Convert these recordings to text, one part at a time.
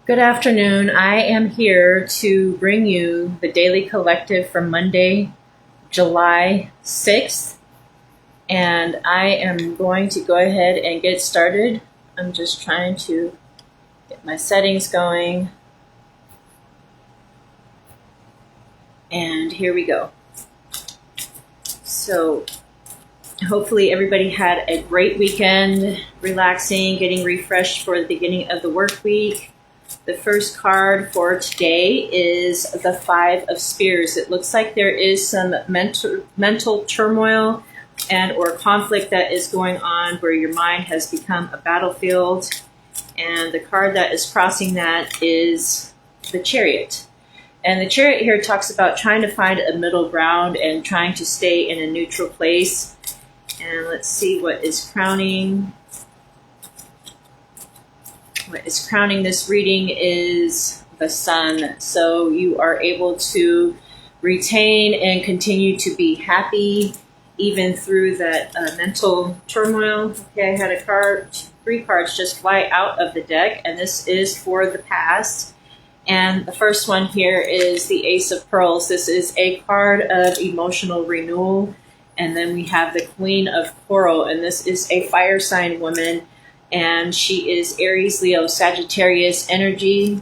Good afternoon. I am here to bring you the Daily Collective for Monday, July 6th, and I am going to go ahead and get started. I'm just trying to get my settings going, and here we go. So, hopefully, everybody had a great weekend, relaxing, getting refreshed for the beginning of the work week. The first card for today is the Five of Spears. It looks like there is some mental turmoil and or conflict that is going on where your mind has become a battlefield. And the card that is crossing that is the Chariot. And the Chariot here talks about trying to find a middle ground and trying to stay in a neutral place. And let's see what is crowning. What is crowning this reading is the Sun. So you are able to retain and continue to be happy even through that mental turmoil. Okay, I had three cards just fly out of the deck, and this is for the past. And the first one here is the Ace of Pearls. This is a card of emotional renewal. And then we have the Queen of Coral, and this is a fire sign woman. And she is Aries, Leo, Sagittarius energy.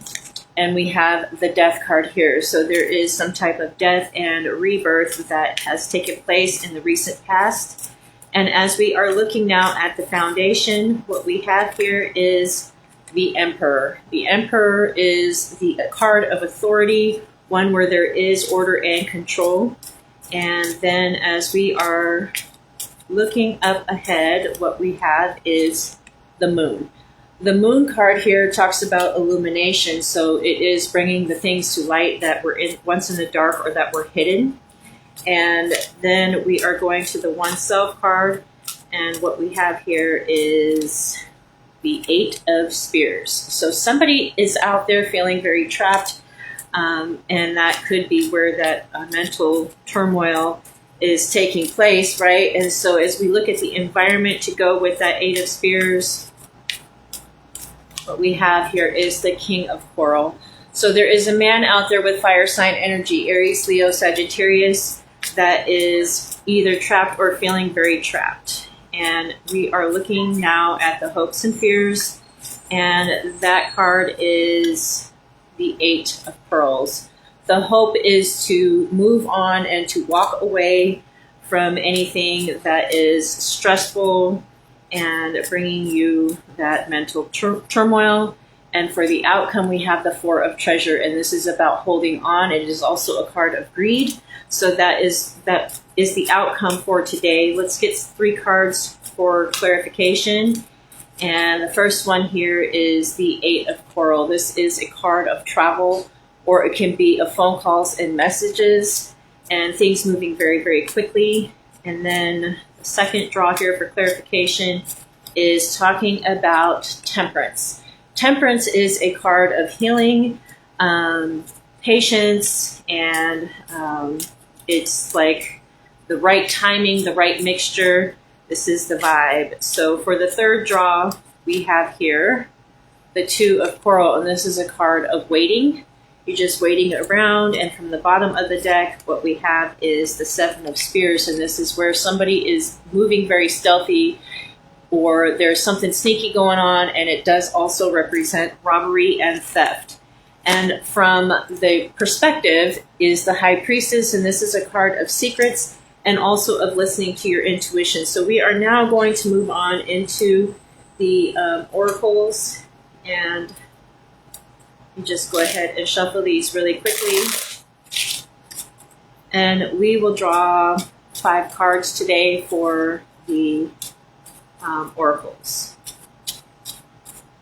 And we have the Death card here. So there is some type of death and rebirth that has taken place in the recent past. And as we are looking now at the foundation, what we have here is the Emperor. The Emperor is the card of authority, one where there is order and control. And then as we are looking up ahead, what we have is the Moon. The Moon card here talks about illumination, so it is bringing the things to light that were once in the dark or that were hidden. And then we are going to the One Self card, and what we have here is the Eight of Spears. So somebody is out there feeling very trapped, and that could be where that mental turmoil is taking place, right? And so as we look at the environment to go with that Eight of Spears, what we have here is the King of Coral. So there is a man out there with fire sign energy, Aries, Leo, Sagittarius, that is either trapped or feeling very trapped. And we are looking now at the hopes and fears, and that card is the Eight of Pearls. The hope is to move on and to walk away from anything that is stressful and bringing you that mental turmoil. And for the outcome, we have the Four of Treasure, and this is about holding on. It is also a card of greed. So that is the outcome for today. Let's get three cards for clarification. And the first one here is the Eight of Coral. This is a card of travel, or it can be of phone calls and messages and things moving very, very quickly. And then the second draw here for clarification is talking about Temperance. Temperance is a card of healing, patience, and it's like the right timing, the right mixture. This is the vibe. So for the third draw, we have here the Two of Coral, and this is a card of waiting. You're just waiting around, and from the bottom of the deck, what we have is the Seven of Spears, and this is where somebody is moving very stealthy, or there's something sneaky going on, and it does also represent robbery and theft. And from the perspective is the High Priestess, and this is a card of secrets and also of listening to your intuition. So we are now going to move on into the oracles, and you just go ahead and shuffle these really quickly. And we will draw 5 cards today for the oracles.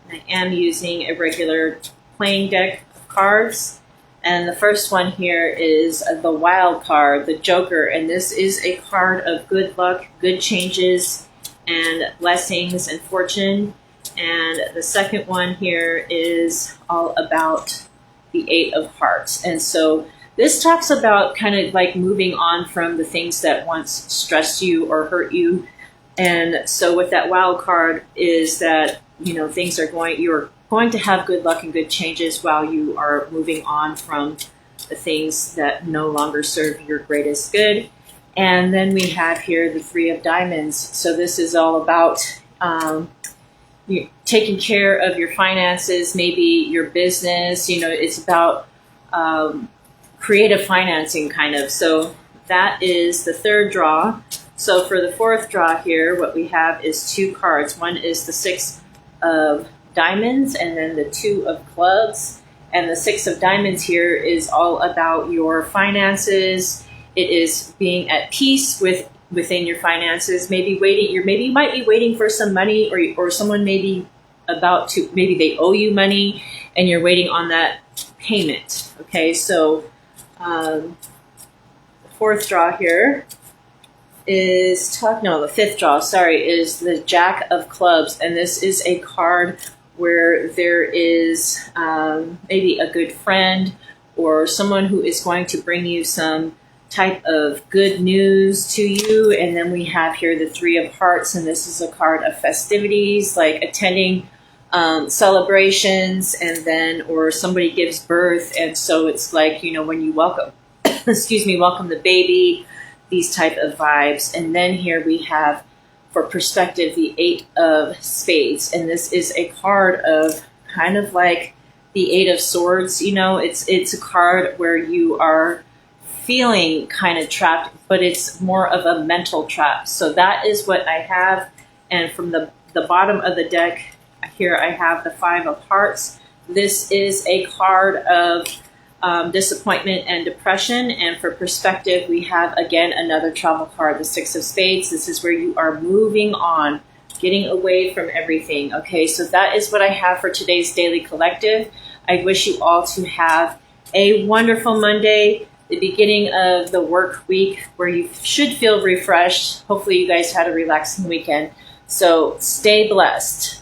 And I am using a regular playing deck of cards. And the first one here is the Wild card, the Joker. And this is a card of good luck, good changes, and blessings and fortune. And the second one here is all about the Eight of Hearts. And so this talks about kind of like moving on from the things that once stressed you or hurt you. And so with that Wild card is that, you know, things are you're going to have good luck and good changes while you are moving on from the things that no longer serve your greatest good. And then we have here the Three of Diamonds. So this is all about you taking care of your finances, maybe your business. It's about creative financing kind of. So that is the third draw. So for the fourth draw here, what we have is two cards. One is the Six of Diamonds and then the Two of Clubs. And the Six of Diamonds here is all about your finances. It is being at peace within your finances. Maybe you might be waiting for some money, or someone maybe maybe they owe you money and you're waiting on that payment. Okay, so the fourth draw here the fifth draw, is the Jack of Clubs. And this is a card where there is maybe a good friend or someone who is going to bring you some type of good news to you. And then we have here the Three of Hearts, and this is a card of festivities, like attending celebrations, and then or somebody gives birth, and so it's like when you welcome welcome the baby, these type of vibes. And then here we have, for perspective, the Eight of Spades, and this is a card of kind of like the Eight of Swords. It's a card where you are feeling kind of trapped, but it's more of a mental trap. So that is what I have. And from the bottom of the deck here, I have the Five of Hearts. This is a card of disappointment and depression. And for perspective, we have again another travel card, the Six of Spades. This is where you are moving on, getting away from everything. Okay, so that is what I have for today's Daily Collective. I wish you all to have a wonderful Monday, the beginning of the work week, where you should feel refreshed. Hopefully you guys had a relaxing weekend. So stay blessed.